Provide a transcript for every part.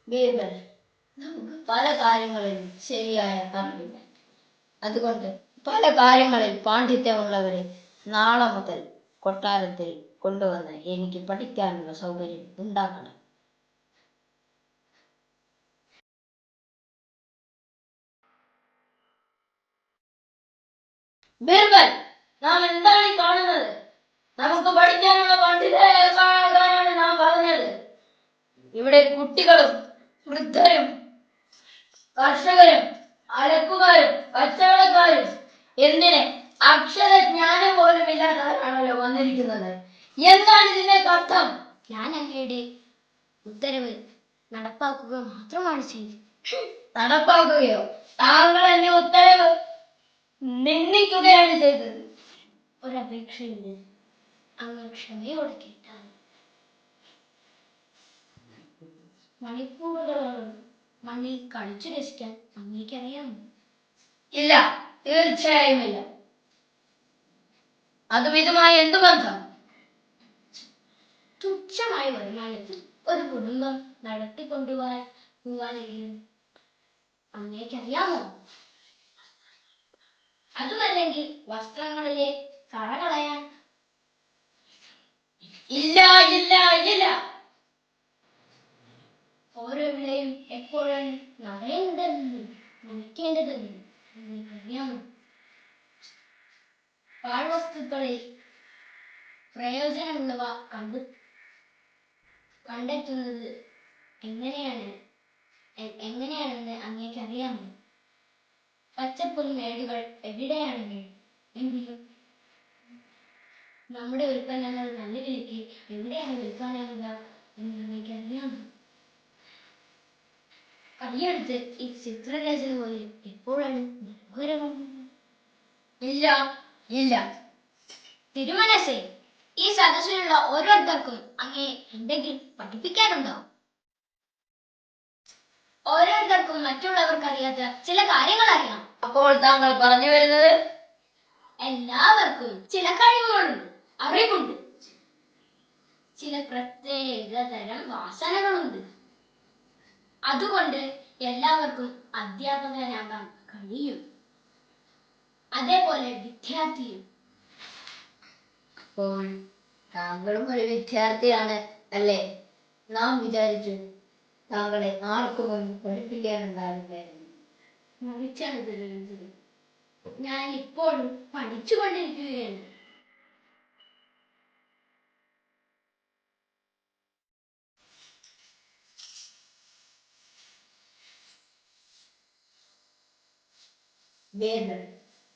ബീർബൽ, നമുക്ക് പല കാര്യങ്ങളിലും ശരിയായ അറിവില്ല. അതുകൊണ്ട് പല കാര്യങ്ങളിൽ പാണ്ഡിത്യമുള്ളവരെ നാളെ മുതൽ കൊട്ടാരത്തിൽ കൊണ്ടുവന്ന് എനിക്ക് പഠിക്കാനുള്ള സൗകര്യം ഉണ്ടാക്കണം. ബീർബൽ, നാം എന്താണ് ഈ കാണുന്നത്? നമുക്ക് പഠിക്കാനുള്ള പണ്ഡിതരാണ് നാം പറഞ്ഞത്. ഇവിടെ കുട്ടികളും വൃദ്ധരും കർഷകരും അലക്കുകാരും കച്ചവടക്കാരും എന്തിന് അക്ഷരജ്ഞാനം പോലും ഇല്ലാത്തവരാണല്ലോ വന്നിരിക്കുന്നത്. എന്താണ് ഇതിന്റെ അർത്ഥം? ഞാൻ അങ്ങയുടെ ഉത്തരവ് നടപ്പാക്കുക മാത്രമാണ് ചെയ്തത്. നടപ്പാക്കുകയോ? താങ്കൾ എന്നെ ഉത്തരവ് നിന്ദിക്കുകയാണ് ചെയ്തത്. ഒരപേക്ഷയുണ്ട്, അങ്ങ് ക്ഷമയോടെ കേട്ടാൽ. മണിക്കൂറുകളോളം മണ്ണിൽ കളിച്ചു രസിക്കാൻ അങ്ങേക്കറിയാമോ? ഇല്ല, തീർച്ചയായും ഇല്ല. അതും ഇതുമായി എന്തു ബന്ധം? തുച്ഛമായ വരുമാനത്തിൽ ഒരു കുടുംബം നടത്തിക്കൊണ്ടുപോകാനെങ്കിലും അങ്ങേക്കറിയാമോ? അതുമല്ലെങ്കിൽ വസ്ത്രങ്ങളിലെ കറ കളയാൻ? ഇല്ല ഇല്ല ഇല്ല. ഓരോ വിളയും എപ്പോഴാണ് നടേണ്ടതെന്നും നനയ്ക്കേണ്ടതെന്നും നിങ്ങൾക്കറിയാമോ? പാഴ്വസ്തുക്കളിൽ പ്രയോജനമുള്ളവ കണ്ടെത്തുന്നത് എങ്ങനെയാണെന്ന് അങ്ങേക്കറിയാമോ? പച്ചപ്പുൽ മേടുകൾ എവിടെയാണെങ്കിലും നമ്മുടെ ഉൽപ്പന്നങ്ങൾ നല്ല വിലയ്ക്ക് എവിടെയാണ് വിൽക്കാനാവുക എന്ന് അങ്ങേക്കറിയാമോ? കൈയെടുത്ത് ഈ ചിത്രരചന പോലെ എപ്പോഴാണ് മനോഹരമാകുന്നത്? ഇല്ല ഇല്ല. തിരുമനസ്സേ, ഈ സദസ്സിലുള്ള ഓരോരുത്തർക്കും അങ്ങേ എന്തെങ്കിലും പഠിപ്പിക്കാനുണ്ടോ? ഓരോരുത്തർക്കും മറ്റുള്ളവർക്ക് അറിയാത്ത ചില കാര്യങ്ങൾ അറിയാം. അപ്പോൾ താങ്കൾ പറഞ്ഞു വരുന്നത്? എല്ലാവർക്കും ചില കഴിവുകളുണ്ട്, അറിവുണ്ട്, ചില പ്രത്യേക തരം വാസനകളുണ്ട്. അതുകൊണ്ട് എല്ലാവർക്കും അധ്യാപകനാകാൻ കഴിയും. അതേപോലെ വിദ്യാർത്ഥിയും. അപ്പോൾ താങ്കളും ഒരു വിദ്യാർത്ഥിയാണ് അല്ലേ? നാം വിചാരിച്ചു താങ്കളെ ആർക്കും ഒന്നും പഠിപ്പിക്കാനുണ്ടാവില്ലായിരുന്നു. മറിച്ചാണ് തരുന്നത്. ഞാൻ ഇപ്പോഴും പഠിച്ചുകൊണ്ടിരിക്കുകയാണ്.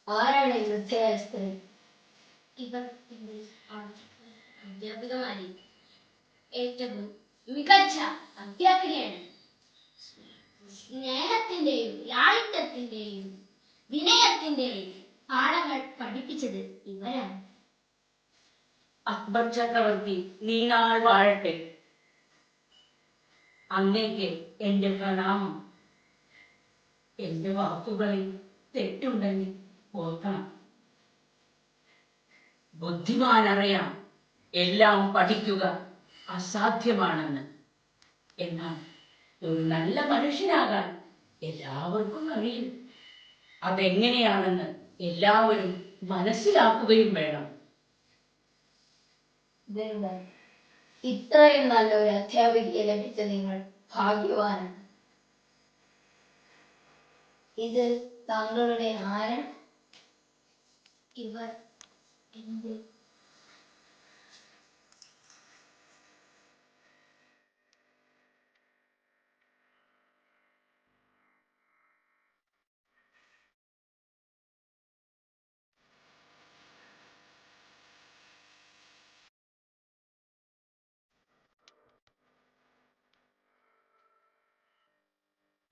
ആരാണ് ഈ വൃദ്ധയായ സ്ത്രീ? ഇവർ അധ്യാപികമാരിൽ ഏറ്റവും മികച്ച അധ്യാപികയാണ്. സ്നേഹത്തിന്റെയും ലാളിത്യത്തിന്റെയും വിനയത്തിന്റെയും പാഠങ്ങൾ പഠിപ്പിച്ചത് ഇവരാണ്. അക്ബർ ചക്രവർത്തി നീണാൾ വാഴട്ടെ. അങ്ങേക്ക് എന്റെ പ്രണാമം. എന്റെ വാക്കുകളിൽ തെറ്റുണ്ടെങ്കിൽ ഓർക്കണം. ബുദ്ധിമാനറിയാം എല്ലാം പഠിക്കുക അസാധ്യമാണെന്ന്. എന്നാൽ ഒരു നല്ല മനുഷ്യനാകാൻ എല്ലാവർക്കും കഴിയും. അതെങ്ങനെയാണെന്ന് എല്ലാവരും മനസ്സിലാക്കുകയും വേണം. ഇത്രയും നല്ലൊരു അധ്യാപികയെ ലഭിച്ച നിങ്ങൾ ഭാഗ്യവാനാണ്. ഇത് താങ്കളുടെ ആരാണ്? ഇവർ എന്റെ